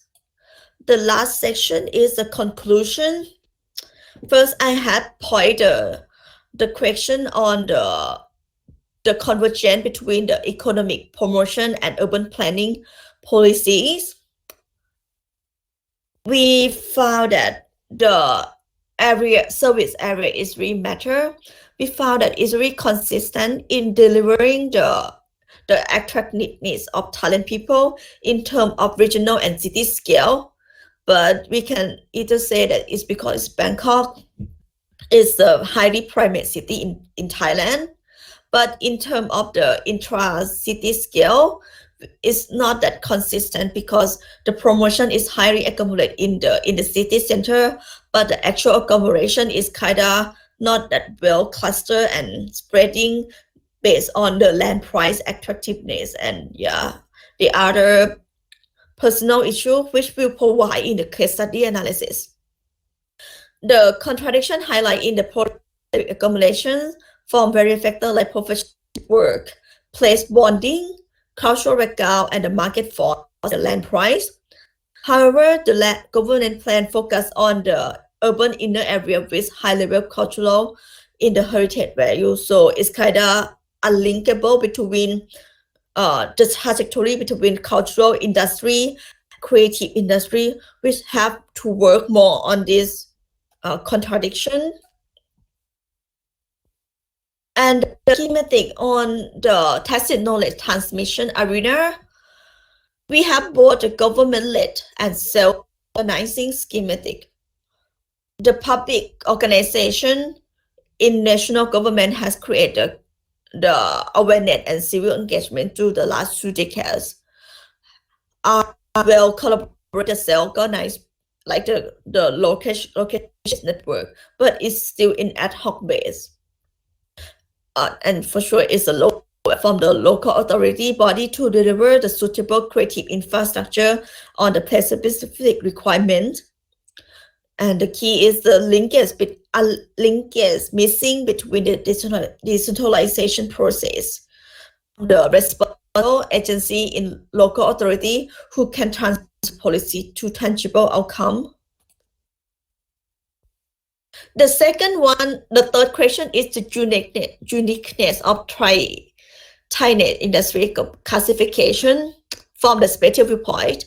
B: The last section is the conclusion. First, I had pointed the question on the convergence between the economic promotion and urban planning policies. We found that the service area is really matter. We found that it's really consistent in delivering the attractiveness of talent people in terms of regional and city scale. But we can either say that it's because Bangkok is a highly primate city in Thailand, but in terms of the intra-city scale, it's not that consistent because the promotion is highly accumulated in the city center, but the actual agglomeration is kind of not that well clustered and spreading based on the land price attractiveness and the other personal issue which we'll provide in the case study analysis. The contradiction highlight in the accumulation from various factors like professional work, place bonding, cultural background, and the market for the land price. However, the government plan focus on the urban inner area with high level cultural in the heritage value. So it's kind of unlinkable between the trajectory between cultural industry, creative industry, which have to work more on this contradiction. And the schematic on the tacit knowledge transmission arena, we have both the government-led and self-organizing schematic. The public organization in national government has created the awareness and civil engagement through the last 2 decades. Are well collaborated, self-organized, like the location network, but it's still in ad hoc base. And for sure, it's a low from the local authority body to deliver the suitable creative infrastructure on the place-specific requirement. And the key is the linkage missing between the decentralization process, the responsible agency in local authority who can transfer policy to tangible outcome. The second one, the third question is the uniqueness of Thailand industry classification from the spatial viewpoint.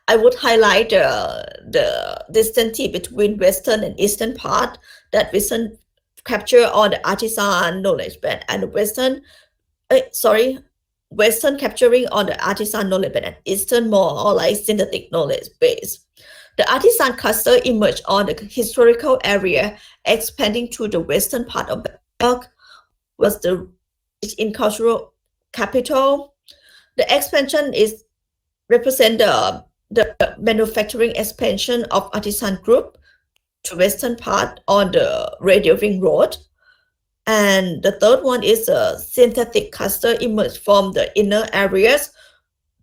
B: I would highlight the distance between western and eastern part that Western capture on the artisan knowledge base and western capturing on the artisan knowledge base and eastern more or like synthetic knowledge base. The artisan cluster emerged on the historical area, expanding to the western part of Bangkok, was the in cultural capital. The expansion is represent the manufacturing expansion of artisan group to western part on the Radio Ring Road. And the third one is a synthetic cluster emerged from the inner areas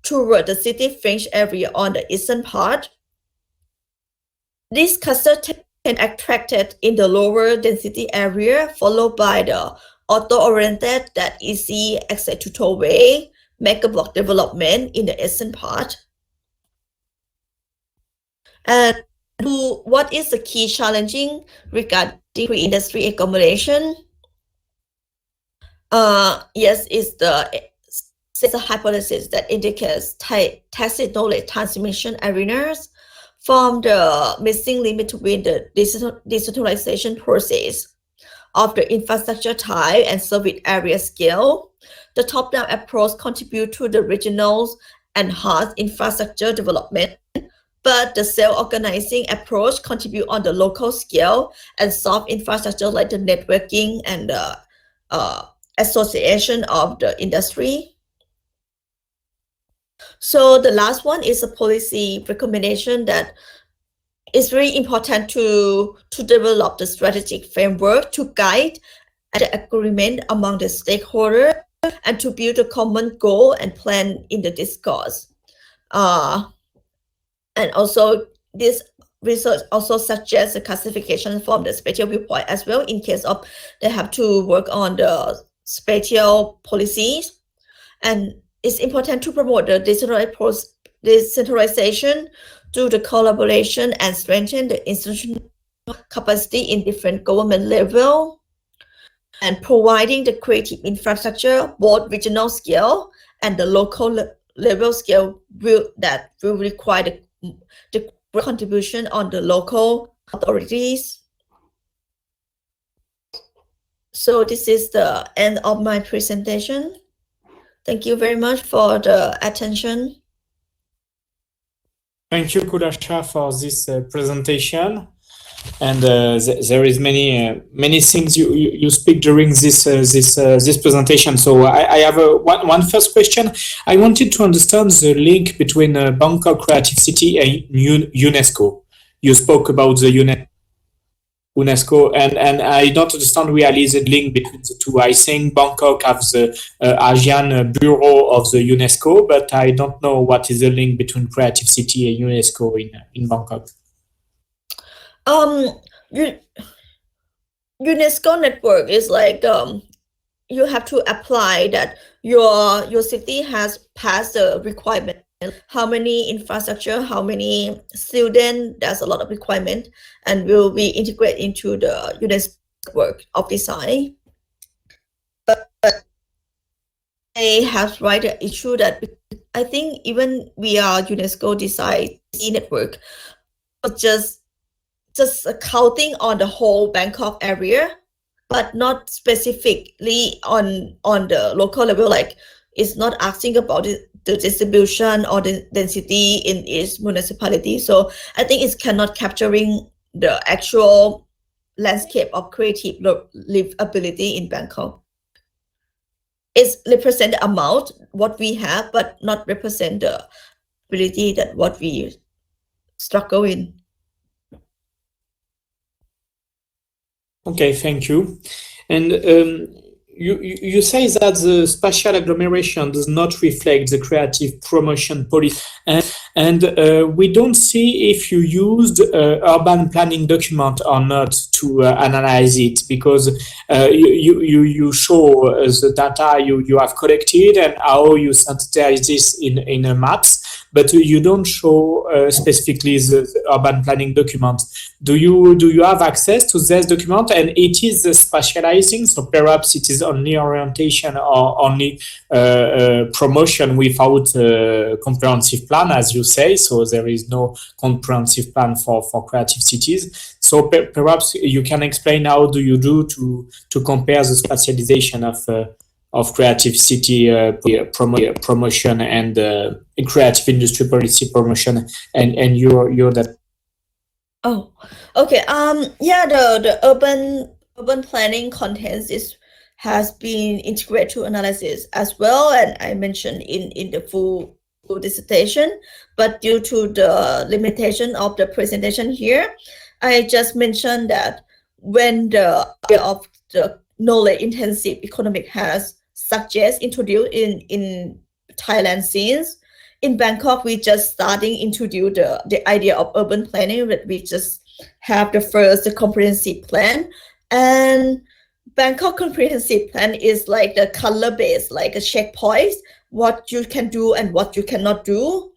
B: toward the city fringe area on the eastern part. This cluster can attracted in the lower density area, followed by the auto-oriented that easy access to tollway, mega block development in the eastern part. And what is the key challenging regarding pre-industry accumulation? Yes, it's a hypothesis that indicates tacit knowledge transmission arenas from the missing link between the decentralization process of the infrastructure type and service area scale. The top-down approach contributes to the regional enhanced infrastructure development, but the self-organizing approach contributes on the local scale and soft infrastructure like the networking and the association of the industry. So the last one is a policy recommendation that it's very important to develop the strategic framework to guide the agreement among the stakeholders and to build a common goal and plan in the discourse. And also this research also suggests a classification from the spatial viewpoint as well in case of they have to work on the spatial policies. And it's important to promote the decentralization through the collaboration and strengthen the institutional capacity in different government level and providing the creative infrastructure, both regional scale and the local level scale will require the contribution on the local authorities. So this is the end of my presentation. Thank you very much for the attention.
A: Thank you, Kulacha, for this presentation. And there is many things you speak during this presentation. So I have one first question. I wanted to understand the link between Bangkok Creative City and UNESCO. You spoke about the UNESCO, and I don't understand really the link between the two. I think Bangkok has the Asian Bureau of the UNESCO, but I don't know what is the link between Creative City and UNESCO in Bangkok.
B: UNESCO network is like you have to apply that your city has passed the requirement. How many infrastructure, how many students, there's a lot of requirement, and will be integrated into the UNESCO network of design. But they have right the issue that I think even we are UNESCO design network, but just counting on the whole Bangkok area, but not specifically on the local level. Like it's not asking about the distribution or the density in each municipality. So I think it's cannot capturing the actual landscape of creative livability in Bangkok. It's represent the amount what we have, but not represent the ability that what we struggle in.
A: Okay, thank you. And you say that the spatial agglomeration does not reflect the creative promotion policy, and we don't see if you used urban planning document or not to analyze it, because you show the data you have collected and how you synthesize this in a maps, but you don't show specifically the urban planning document. Do you have access to this document? And it is spatializing, so perhaps it is only orientation or only promotion without a comprehensive plan, as you say. So there is no comprehensive plan for creative cities. So perhaps you can explain how do you do to compare the spatialization of creative city promotion and creative industry policy promotion and your that.
B: Oh, okay. Yeah, the urban planning contents has been integrated to analysis as well, and I mentioned in the full dissertation. But due to the limitation of the presentation here, I just mentioned that when the idea of the knowledge intensive economic has introduced in Thailand scenes. In Bangkok, we just starting introduce the idea of urban planning, that we just have the comprehensive plan. And Bangkok comprehensive plan is like the color based, like a checkpoint, what you can do and what you cannot do.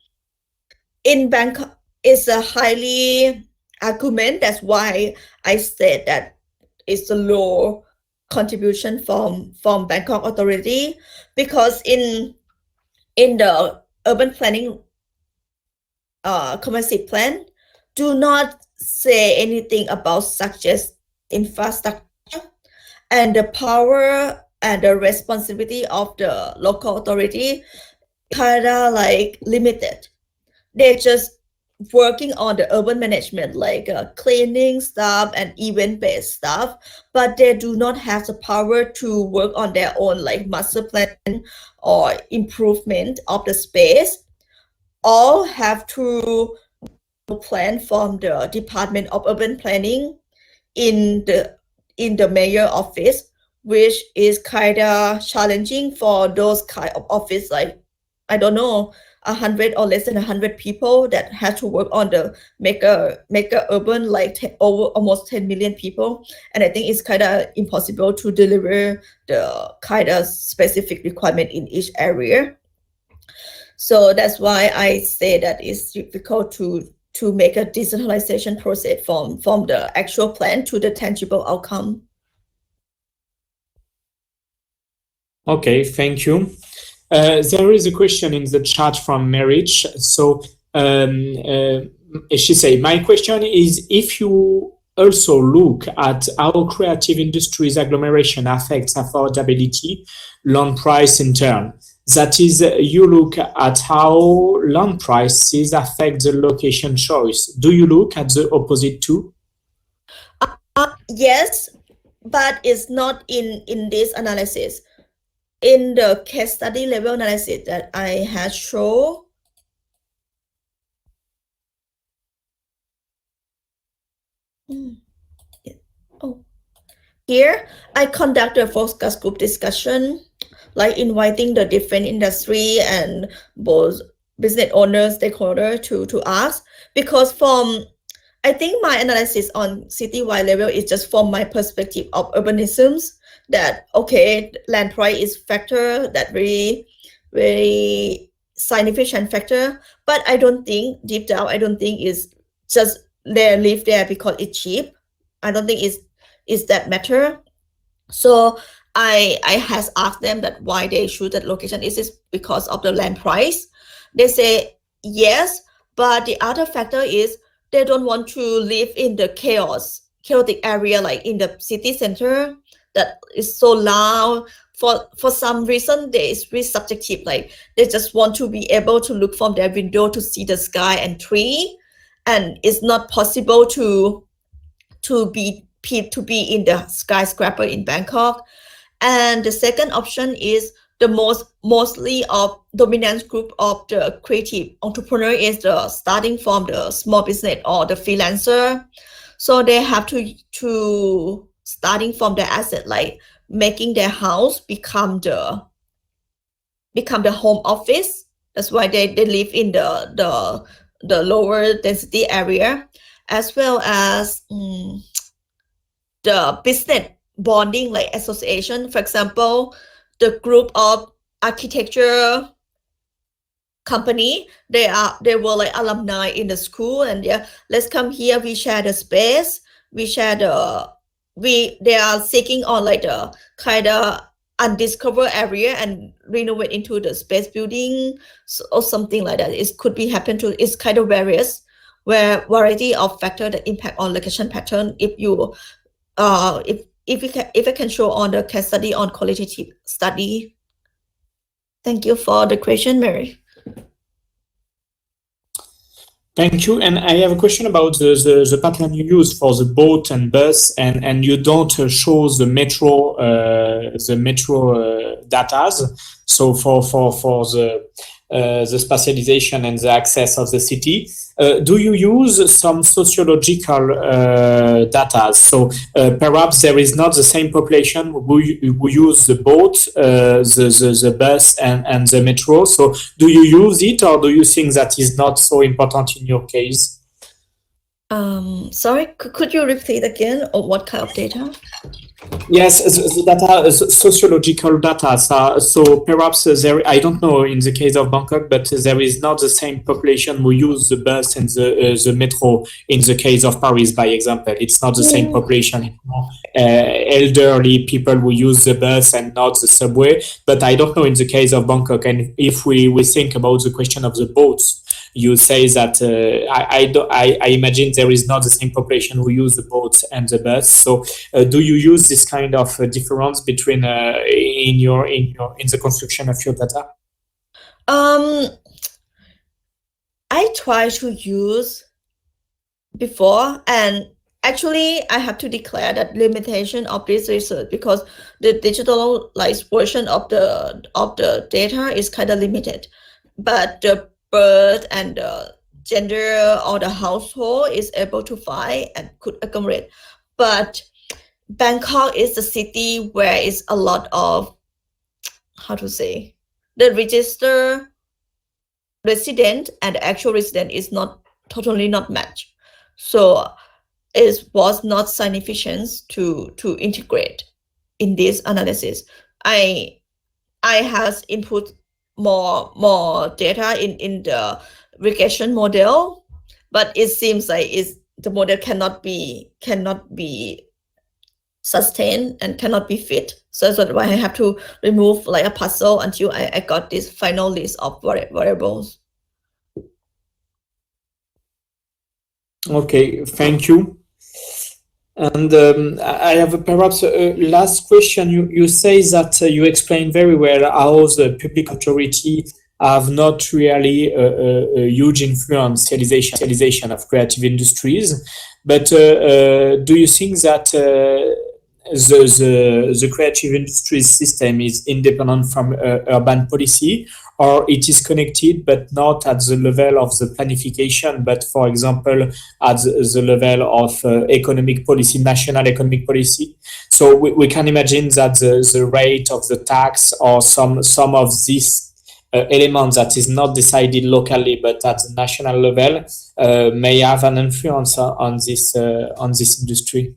B: In Bangkok, it's a highly argument. That's why I said that it's a low contribution from Bangkok authority, because in the urban planning comprehensive plan do not say anything about suggest infrastructure, and the power and the responsibility of the local authority kind of like limited. They're just working on the urban management, like cleaning stuff and event-based stuff, but they do not have the power to work on their own, like master plan or improvement of the space. All have to plan from the Department of Urban Planning in the mayor office, which is kind of challenging for those kind of office, like I don't know, 100 or less than 100 people that had to work on the make a urban, like over almost 10 million people. And I think it's kind of impossible to deliver the kind of specific requirement in each area. So that's why I say that it's difficult to make a decentralization process from the actual plan to the tangible outcome.
A: Okay, thank you. There is a question in the chat from Merich. So she say, my question is, if you also look at how creative industries agglomeration affects affordability, land price in turn. That is, you look at how land prices affect the location choice. Do you look at the opposite too?
B: Yes, but it's not in this analysis. In the case study level analysis that I had shown, here I conduct a focus group discussion, like inviting the different industry and both business owners, stakeholders to ask, because I think my analysis on citywide level is just from my perspective of urbanisms, that okay, land price is factor that very significant factor, but I don't think deep down, I don't think is just they live there because it's cheap. I don't think is that matter. So I has asked them that why they choose that location. Is this because of the land price? They say yes, but the other factor is they don't want to live in the chaotic area, like in the city center that is so loud. For some reason, there is very subjective, like they just want to be able to look from their window to see the sky and tree, and it's not possible to be in the skyscraper in Bangkok. And the second option is the mostly of dominant group of the creative entrepreneur is the starting from the small business or the freelancer. So they have to starting from the asset, like making their house become the home office. That's why they live in the lower density area, as well as the business bonding, like association. For example, the group of architecture company, they were like alumni in the school, and yeah, let's come here, we share the space, we share they are seeking on like the kind of undiscovered area and renovate into the space building, or something like that. It could be happen to, it's kind of variety of factor that impact on location pattern. If you if I can show on the case study on qualitative study. Thank you for the question, Mary.
A: Thank you. And I have a question about the pattern you use for the boat and bus, and you don't show the metro datas. So for the spatialization and the access of the city, do you use some sociological data? So perhaps there is not the same population who use the boat, the bus and the metro. So do you use it, or do you think that is not so important in your case?
B: Sorry, could you repeat again, or what kind of data?
A: Yes, the data, sociological data. So perhaps I don't know in the case of Bangkok, but there is not the same population who use the bus and the metro. In the case of Paris, by example, it's not the same population. It's more elderly people who use the bus and not the subway. But I don't know in the case of Bangkok. And if we think about the question of the boats, you say that I imagine there is not the same population who use the boats and the bus. So do you use this kind of difference between in the construction of your data?
B: I try to use before, and actually I have to declare that limitation of this research, because the digitalized version of the data is kind of limited, but the birth and the gender or the household is able to find and could accommodate. But Bangkok is the city where it's a lot of, how to say, the register resident and the actual resident is not totally not matched. So it was not sufficient to integrate in this analysis. I has input more data in the regression model, but it seems like the model cannot be sustained and cannot be fit. So that's why I have to remove like a puzzle until I got this final list of variables.
A: Okay, thank you. And I have perhaps a last question. You say that you explain very well how the public authority have not really a huge influence realization of creative industries. But do you think that the creative industries system is independent from urban policy, or it is connected but not at the level of the planification, but for example at the level of economic policy, national economic policy? So we can imagine that the rate of the tax or some of these elements that is not decided locally but at the national level may have an influence on this industry.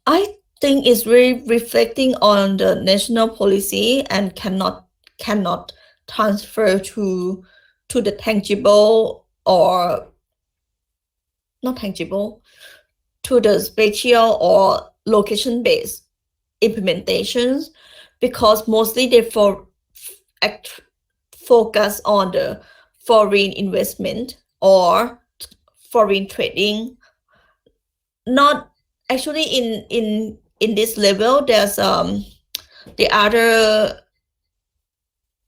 B: I think it's really reflecting on the national policy and cannot transfer to the tangible or not tangible, to the spatial or location based implementations, because mostly they focus on the foreign investment or foreign trading. Not actually in this level. There's the other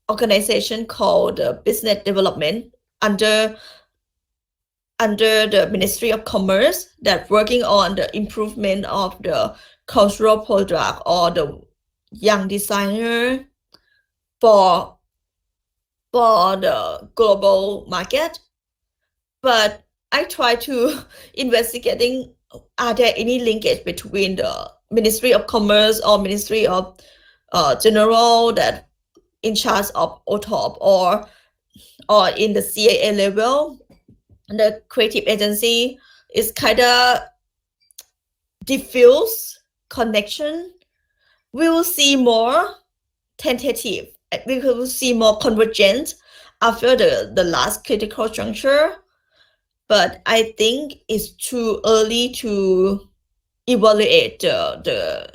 B: organization called Business Development under the Ministry of Commerce that working on the improvement of the cultural product or the young designer for the global market. But I try to investigating, are there any linkage between the Ministry of Commerce or Ministry of General that in charge of OTOP or in the CAA level? The creative agency is kind of diffuse connection. We will see more tentative. We will see more convergent after the last critical juncture. But I think it's too early to evaluate the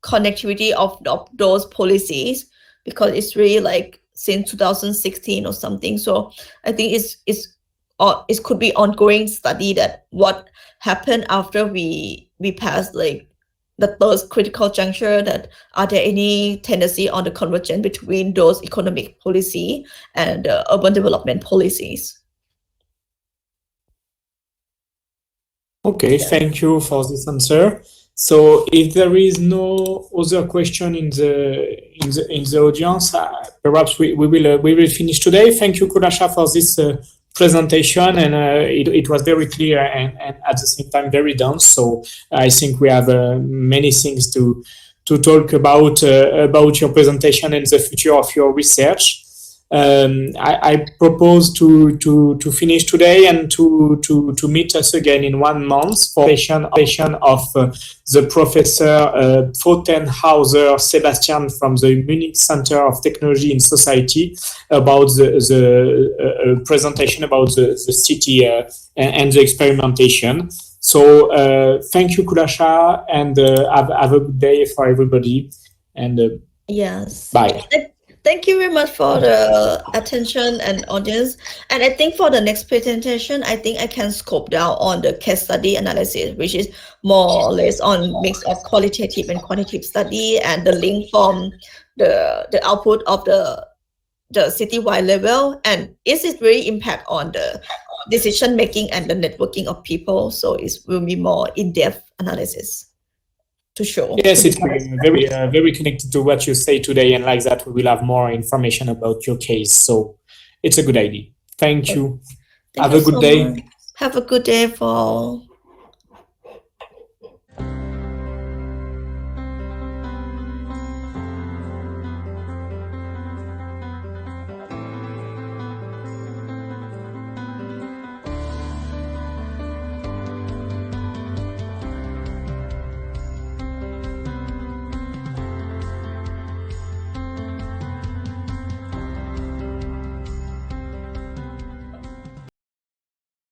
B: connectivity of those policies, because it's really like since 2016 or something. So I think it could be ongoing study that what happened after we passed like the third critical juncture, that are there any tendency on the convergence between those economic policy and urban development policies.
A: Okay, thank you for this answer. So if there is no other question in the audience, perhaps we will finish today. Thank you, Kulacha, for this presentation, and it was very clear and at the same time very dense. So I think we have many things to talk about your presentation and the future of your research. I propose to finish today and to meet us again in 1 month for a session of the Professor Pfotenhauser Sebastian from the Munich Center of Technology in Society about the presentation about the city and the experimentation. So thank you, Kulacha, and have a good day for everybody. And
B: yes,
A: bye.
B: Thank you very much for the attention and audience. And I think for the next presentation, I think I can scope down on the case study analysis, which is more or less on mix of qualitative and quantitative study, and the link from the output of the citywide level, and is it really impact on the decision making and the networking of people. So it will be more in-depth analysis to show.
A: Yes, it's very connected to what you say today, and like that we will have more information about your case. So it's a good idea. Thank you. Have a good day.
B: Have a good day for all.